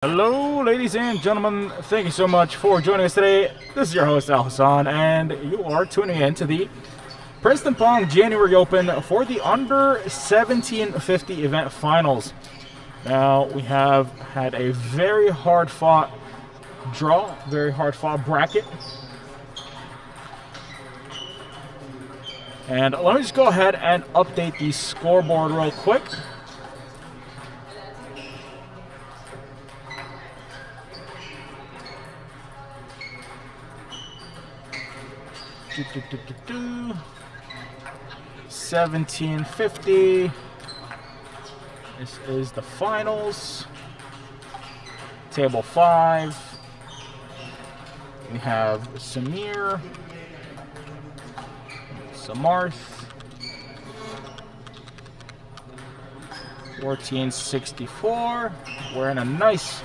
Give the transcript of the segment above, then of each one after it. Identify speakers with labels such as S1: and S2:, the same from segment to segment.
S1: Hello, ladies and gentlemen. Thank you so much for joining us today. This is your host, Al Hassan, and you are tuning in to the Princeton Pong January Open for the Under 1750 event finals. Now, we have had a very hard-fought draw, very hard-fought bracket. And let me just go ahead and update the scoreboard real quick. Do, do, do, do, do. 1750. This is the finals. Table 5. We have Samarth, Samarth, 1464, wearing a nice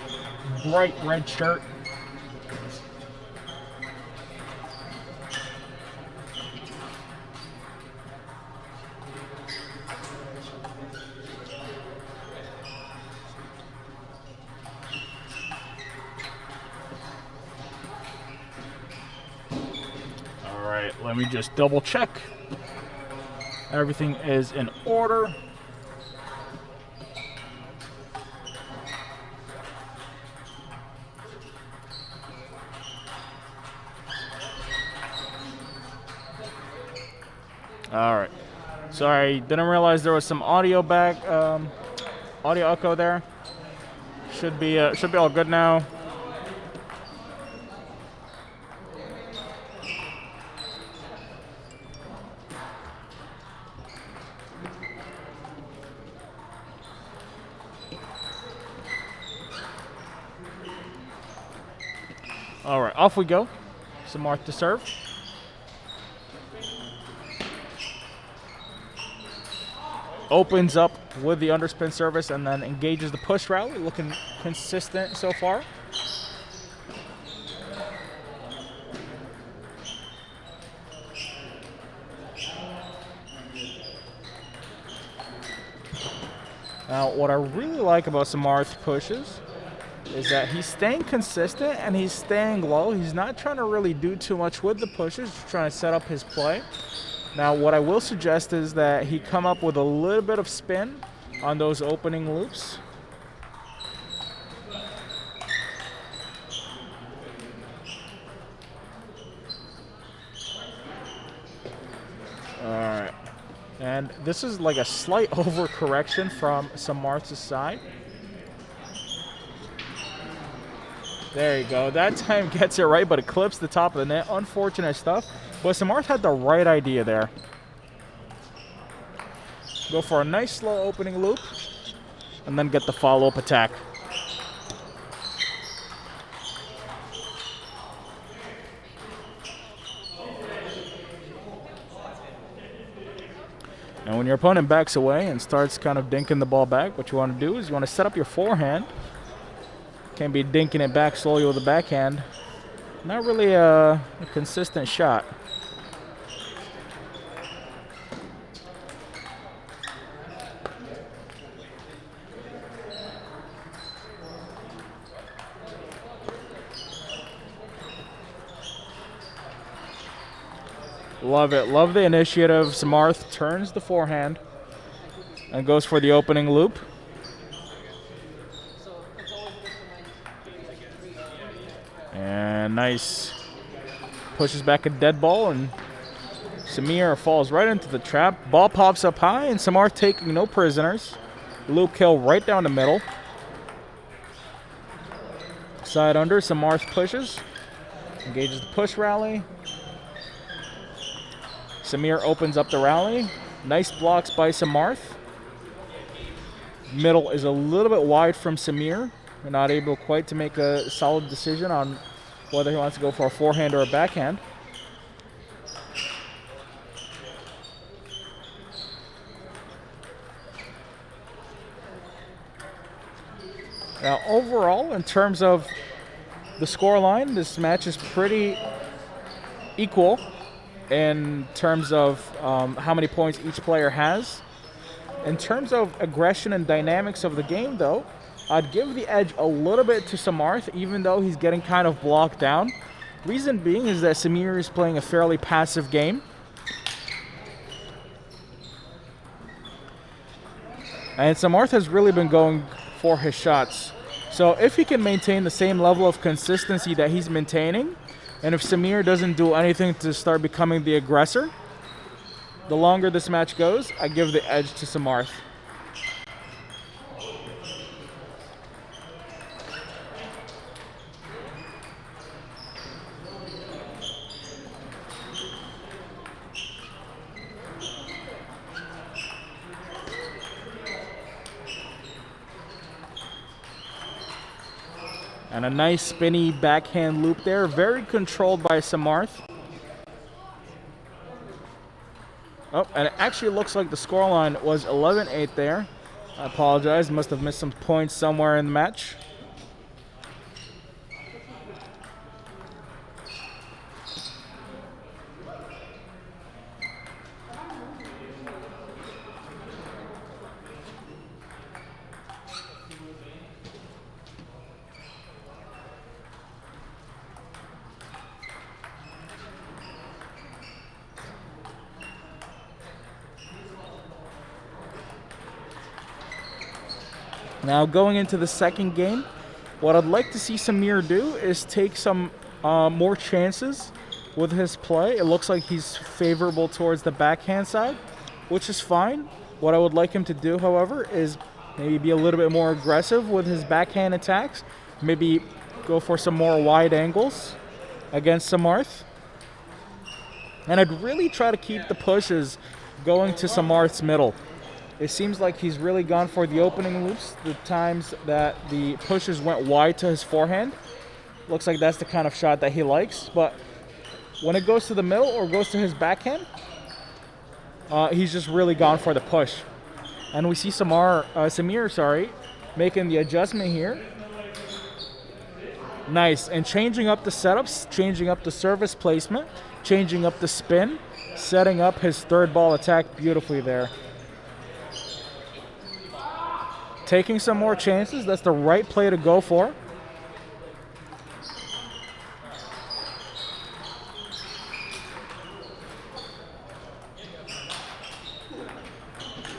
S1: bright red shirt. Let me just double check. Everything is in order. All right. Sorry, didn't realize there was some audio echo there. Should be all good now. All right, off we go. Samarth to serve. Opens up with the underspin service and then engages the push rally, looking consistent so far. Now, what I really like about Samarth pushes is that he's staying consistent and he's staying low. He's not trying to really do too much with the pushes, just trying to set up his play. Now, what I will suggest is that he come up with a little bit of spin on those opening loops. All right. And this is like a slight overcorrection from Samarth's side. There you go. That time gets it right, but it clips the top of the net. Unfortunate stuff. But Samarth had the right idea there. Go for a nice slow opening loop, and then get the follow-up attack. And when your opponent backs away and starts kind of dinking the ball back, what you want to do is you want to set up your forehand. Can't be dinking it back slowly with the backhand. Not really a consistent shot. Love it. Love the initiative. Samarth turns the forehand and goes for the opening loop. And nice. Pushes back a dead ball, and Samarth falls right into the trap. Ball pops up high, and Samarth taking no prisoners. Loop kill right down the middle. Side under, Samarth pushes. Engages the push rally. Samarth opens up the rally. Nice blocks by Samarth. Middle is a little bit wide from Samarth. We're not able quite to make a solid decision on whether he wants to go for a forehand or a backhand. Now, overall, in terms of the score line, this match is pretty equal in terms of how many points each player has. In terms of aggression and dynamics of the game, though, I'd give the edge a little bit to Samarth, even though he's getting kind of blocked down. Reason being is that Samir is playing a fairly passive game. And Samarth has really been going for his shots. So if he can maintain the same level of consistency that he's maintaining, and if Samir doesn't do anything to start becoming the aggressor, the longer this match goes, I give the edge to Samarth. And a nice spinny backhand loop there, very controlled by Samarth. Oh, and it actually looks like the scoreline was 11-8 there. I apologize, must have missed some points somewhere in the match. Now going into the second game, what I'd like to see Samir do is take some more chances with his play. It looks like he's favorable towards the backhand side, which is fine. What I would like him to do, however, is maybe be a little bit more aggressive with his backhand attacks. Maybe go for some more wide angles against Samarth. And I'd really try to keep the pushes going to Samarth's middle. It seems like he's really gone for the opening loops, the times that the pushes went wide to his forehand. Looks like that's the kind of shot that he likes. But when it goes to the middle or goes to his backhand, he's just really gone for the push. And we see Samir, making the adjustment here. Nice. And changing up the setups, changing up the service placement, changing up the spin, setting up his third ball attack beautifully there. Taking some more chances, that's the right play to go for.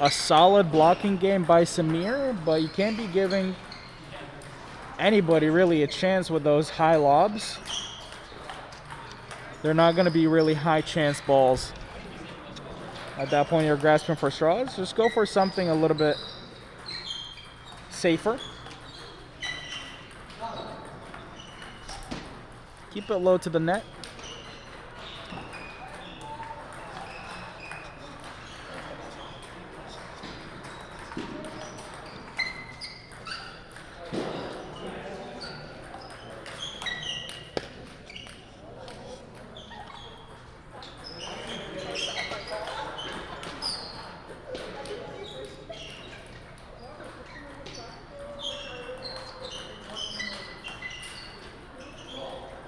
S1: A solid blocking game by Samir, but you can't be giving anybody really a chance with those high lobs. They're not going to be really high chance balls. At that point, you're grasping for straws. Just go for something a little bit safer. Keep it low to the net.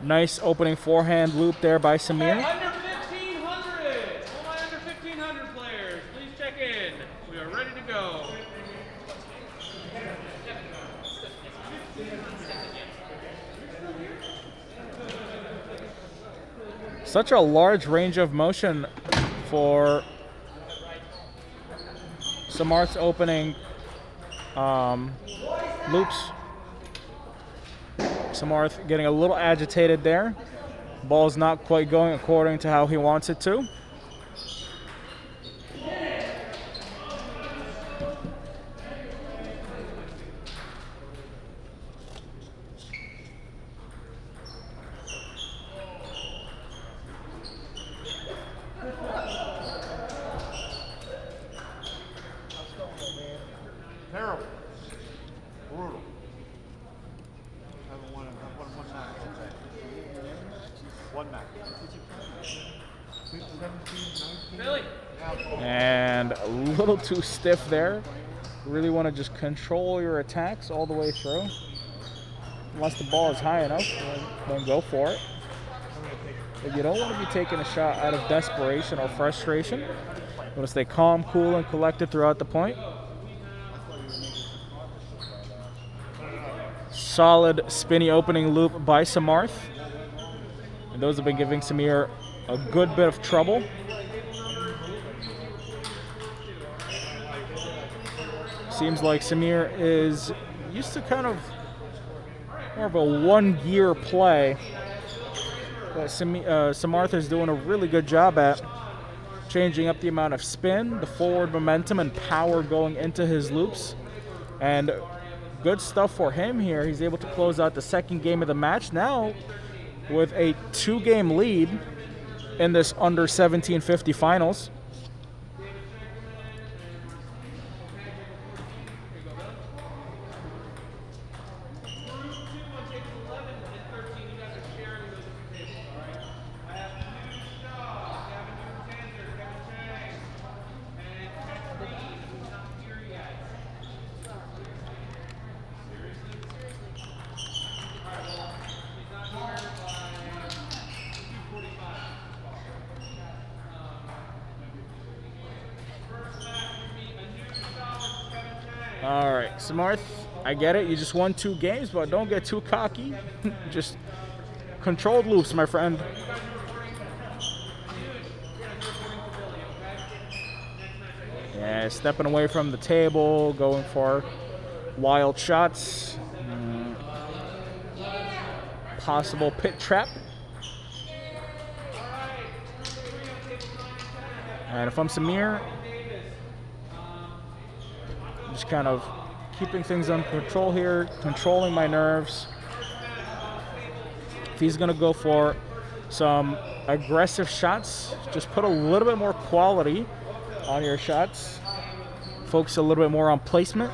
S1: Nice opening forehand loop there by Samir.
S2: Under 1,500. All my under 1,500 players, please check in. We are ready to go.
S1: Such a large range of motion for Samarth's opening loops. Samarth getting a little agitated there. Ball's not quite going according to how he wants it to.
S3: Terrible. Brutal. Haven't won one match. One match.
S2: Billy.
S1: And a little too stiff there. Really want to just control your attacks all the way through. Unless the ball is high enough, then go for it. But you don't want to be taking a shot out of desperation or frustration. You want to stay calm, cool, and collected throughout the point. solid spinny opening loop by Samarth. And those have been giving Samir a good bit of trouble. Seems like Samir is used to kind of more of a one-gear play. But Samarth is doing a really good job at changing up the amount of spin, the forward momentum, and power going into his loops. And good stuff for him here. He's able to close out the second game of the match now with a 2-game lead in this under 1750 finals. All right, Samarth, I get it. You just won 2 games, but don't get too cocky. Just controlled loops, my friend. Yeah, stepping away from the table, going for wild shots. Possible pit trap. And if I'm Samir, just kind of keeping things under control here, controlling my nerves. If he's going to go for some aggressive shots, just put a little bit more quality on your shots. Focus a little bit more on placement.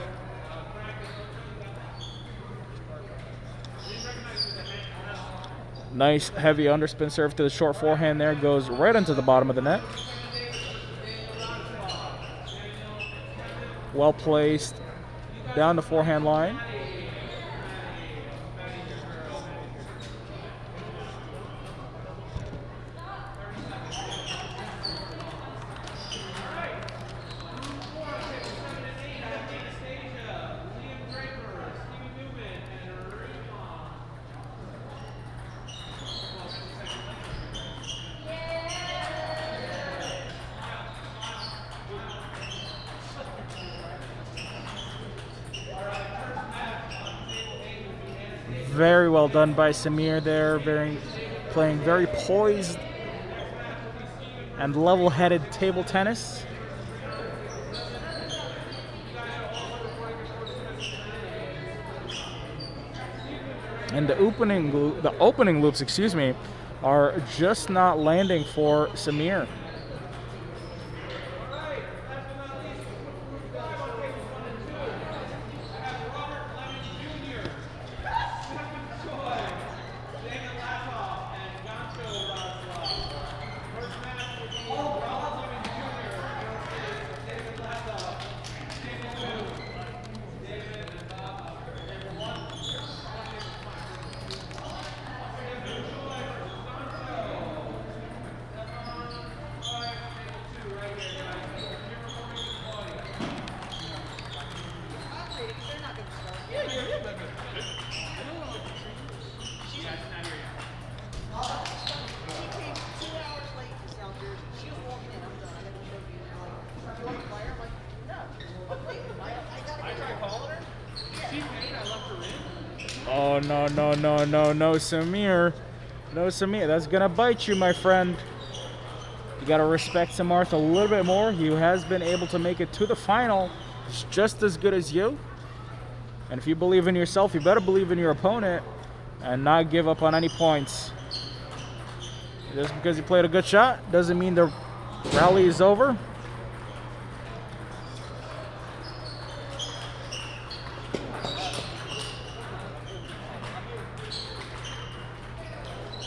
S1: Nice heavy underspin serve to the short forehand there, goes right into the bottom of the net. Well placed down the forehand line. Very well done by Samir there, playing very poised and level-headed table tennis. And the opening loops, excuse me, are just not landing for Samir. Oh, no, Samir. No, Samir. That's going to bite you, my friend. You got to respect Samarth a little bit more. He has been able to make it to the final. He's just as good as you. And if you believe in yourself, you better believe in your opponent and not give up on any points. Just because you played a good shot doesn't mean the rally is over.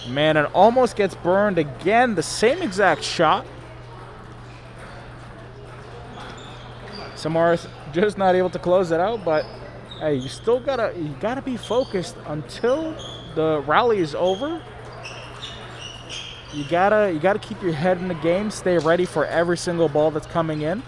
S1: Man, it almost gets burned again. The same exact shot. Samarth just not able to close it out, but hey, you gotta be focused until the rally is over. You gotta keep your head in the game. Stay ready for every single ball that's coming in.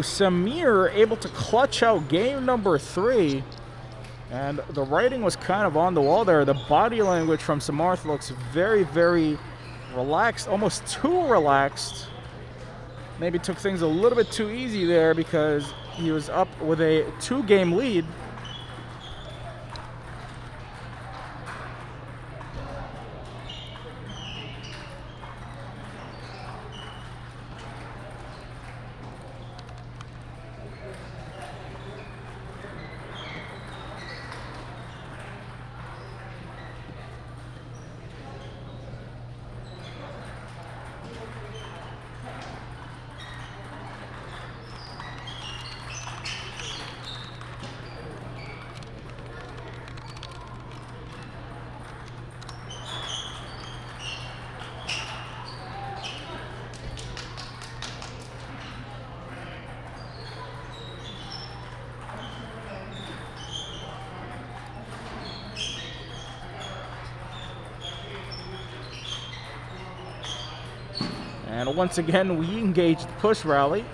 S1: Samir able to clutch out game number 3. And the writing was kind of on the wall there. The body language from Samarth looks very, very relaxed, almost too relaxed. Maybe took things a little bit too easy there because he was up with a 2-game lead. And once again, we engage the push rally.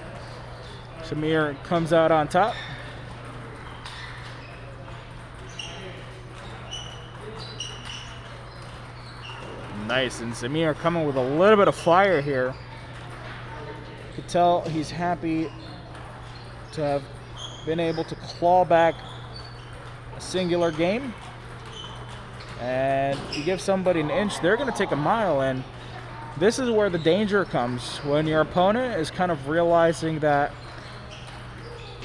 S1: Samir comes out on top. Nice, and Samir coming with a little bit of fire here. You could tell he's happy to have been able to claw back a singular game. And you give somebody an inch, they're going to take a mile. And this is where the danger comes, when your opponent is kind of realizing that,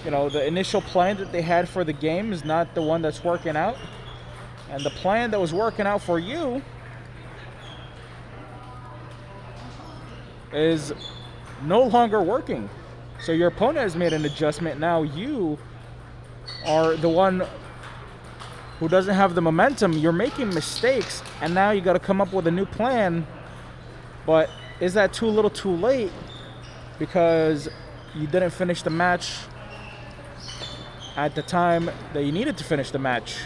S1: you know, the initial plan that they had for the game is not the one that's working out. And the plan that was working out for you is no longer working. So your opponent has made an adjustment. Now you are the one who doesn't have the momentum. You're making mistakes, and now you got to come up with a new plan. But is that too little too late because you didn't finish the match at the time that you needed to finish the match?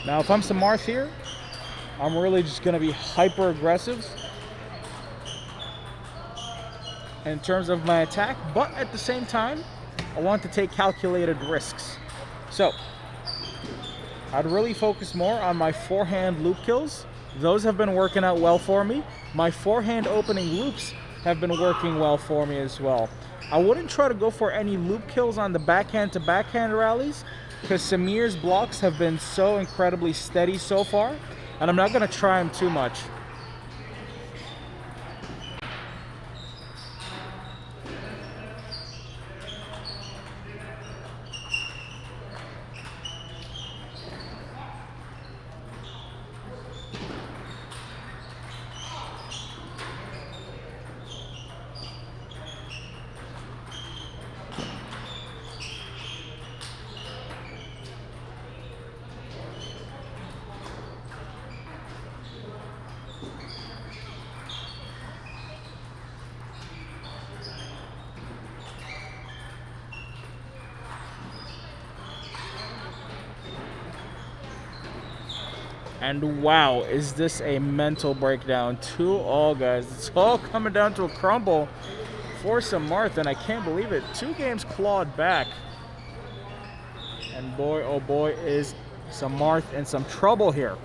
S1: Now, if I'm Samarth here, I'm really just going to be hyper aggressive in terms of my attack, but at the same time, I want to take calculated risks. So, I'd really focus more on my forehand loop kills. Those have been working out well for me. My forehand opening loops have been working well for me as well. I wouldn't try to go for any loop kills on the backhand to backhand rallies, because Samir's blocks have been so incredibly steady so far, and I'm not going to try him too much. And wow, is this a mental breakdown? 2-all, guys. It's all coming down to a crumble for Samarth, and I can't believe it. 2 games clawed back. And boy, oh boy, is Samarth in some trouble here.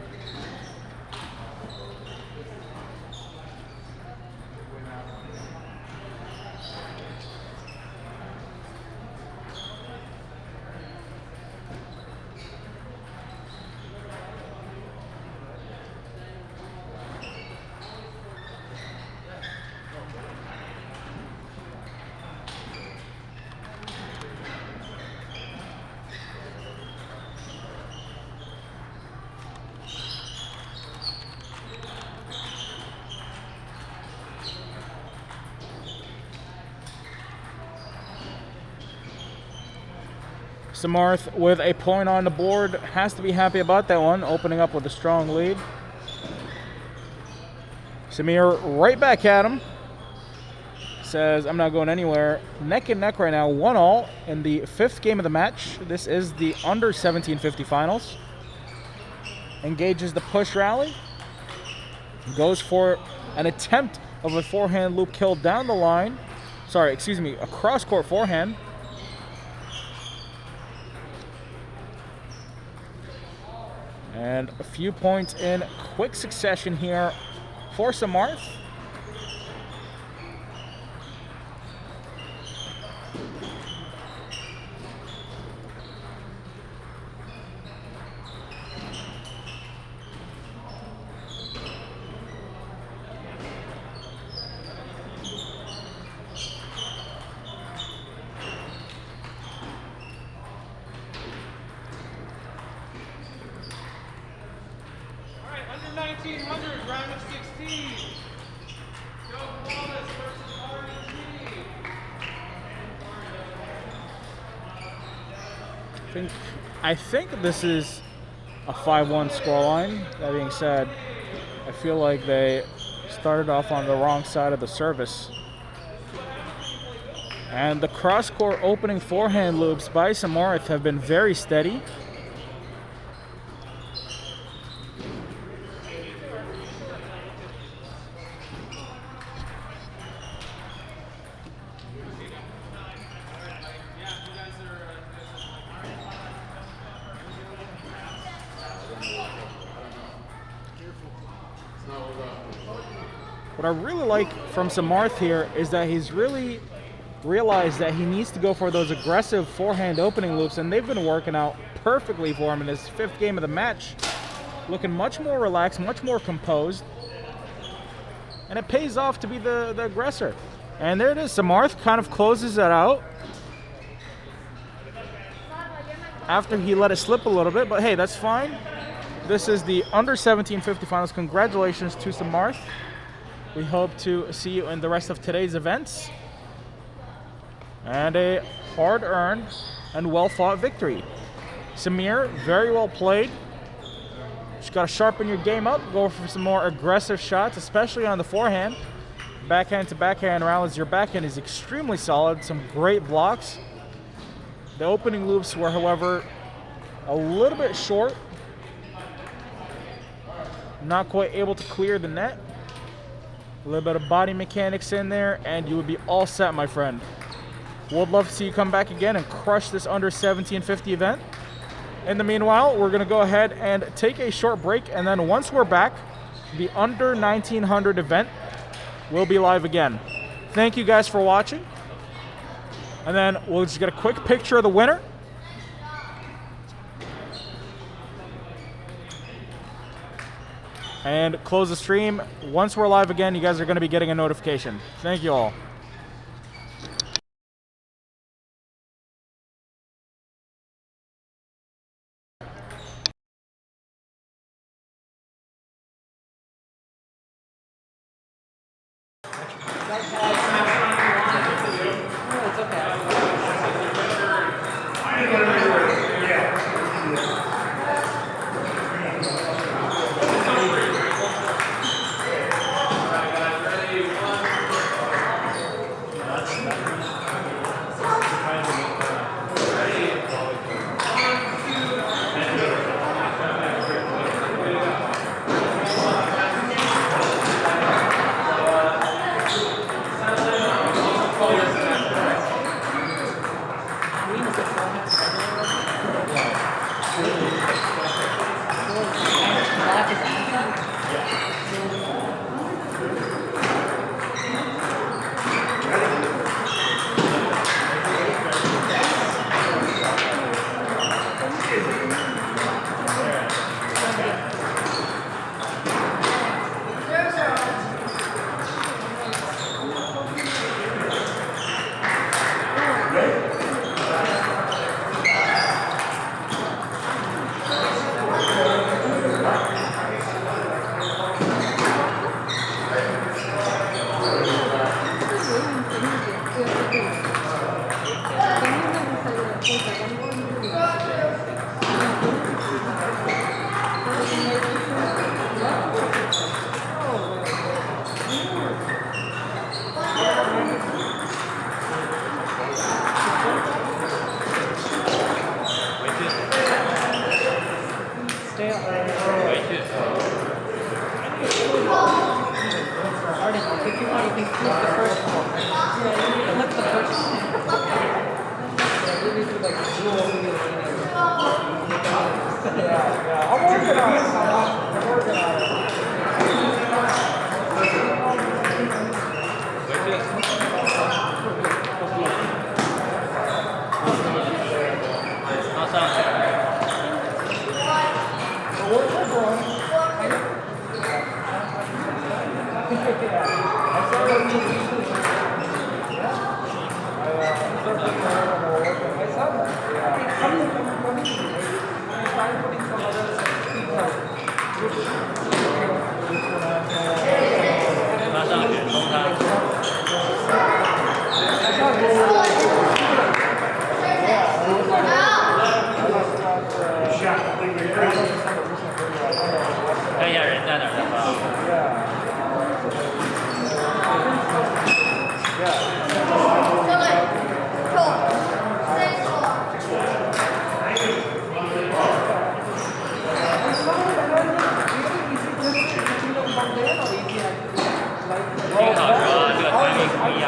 S1: Samarth with a point on the board, has to be happy about that one, opening up with a strong lead. Samir right back at him. says, I'm not going anywhere. Neck and neck right now, 1-1 in the 5th game of the match. This is the under 1750 finals. Engages the push rally. Goes for an attempt of a forehand loop kill down the line. Sorry, excuse me, a cross-court forehand. And a few points in quick succession here for Samarth.
S2: All right, under 1900, round of 16. Joe Wallace versus RNG.
S1: I think this is a 5-1 scoreline. That being said, I feel like they started off on the wrong side of the service. And the cross-court opening forehand loops by Samarth have been very steady. What I really like from Samarth here is that he's really realized that he needs to go for those aggressive forehand opening loops, and they've been working out perfectly for him in his 5th game of the match. Looking much more relaxed, much more composed, and it pays off to be the aggressor. And there it is, Samarth kind of closes that out after he let it slip a little bit, but hey, that's fine. This is the under 1750 finals. Congratulations to Samarth. We hope to see you in the rest of today's events. And a hard-earned and well-fought victory. Samir, very well played. Just got to sharpen your game up, go for some more aggressive shots, especially on the forehand. Backhand to backhand rallies. Your backhand is extremely solid, some great blocks. The opening loops were, however, a little bit short. Not quite able to clear the net. A little bit of body mechanics in there, and you would be all set, my friend. Would love to see you come back again and crush this under 1750 event. In the meanwhile, we're going to go ahead and take a short break, and then once we're back, the under 1900 event will be live again. Thank you guys for watching. And then we'll just get a quick picture of the winner. And close the stream. Once we're live again, you guys are going to be getting a notification. Thank you all.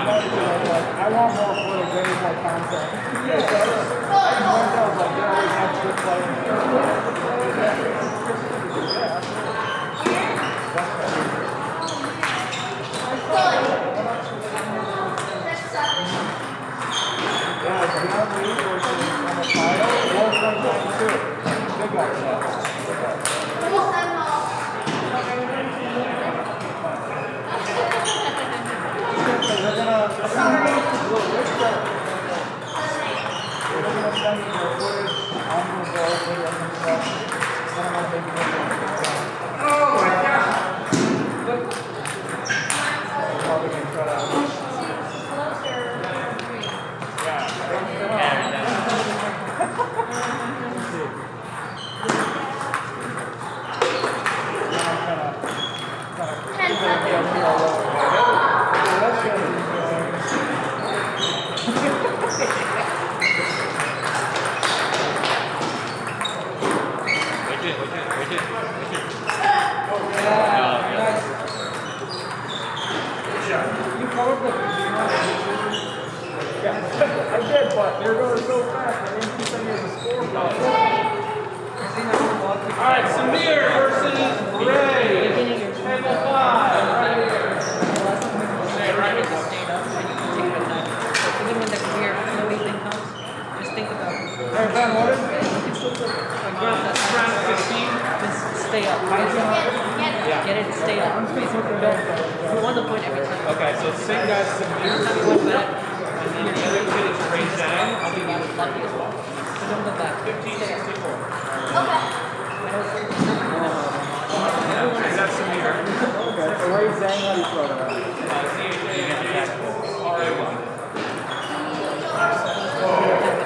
S1: I want more footage, I need more content. Yeah, so I can point out, like, they always have good players.
S2: Oh my God!
S1: I did, but they're going so fast. I didn't keep any of the score.
S2: Alright, Samir versus Ray. Table 5. Right here. Stay right here.
S4: Even when the career flowy thing comes, just think about it.
S1: Hey, Ben, what is it?
S2: Round of 15.
S4: Just stay up. Get it, stay up. Basically, don't. You want the point every time.
S2: Okay, so same guys, Samir.
S4: Every time you watch that,
S2: And then the other kid is Ray Zhang.
S4: I'll be lucky as well. So don't go back.
S2: 1564.
S4: Okay.
S2: Is that Samir?
S1: Okay, so Ray Zhang, how do you throw that?
S2: Z-H-A-N-G.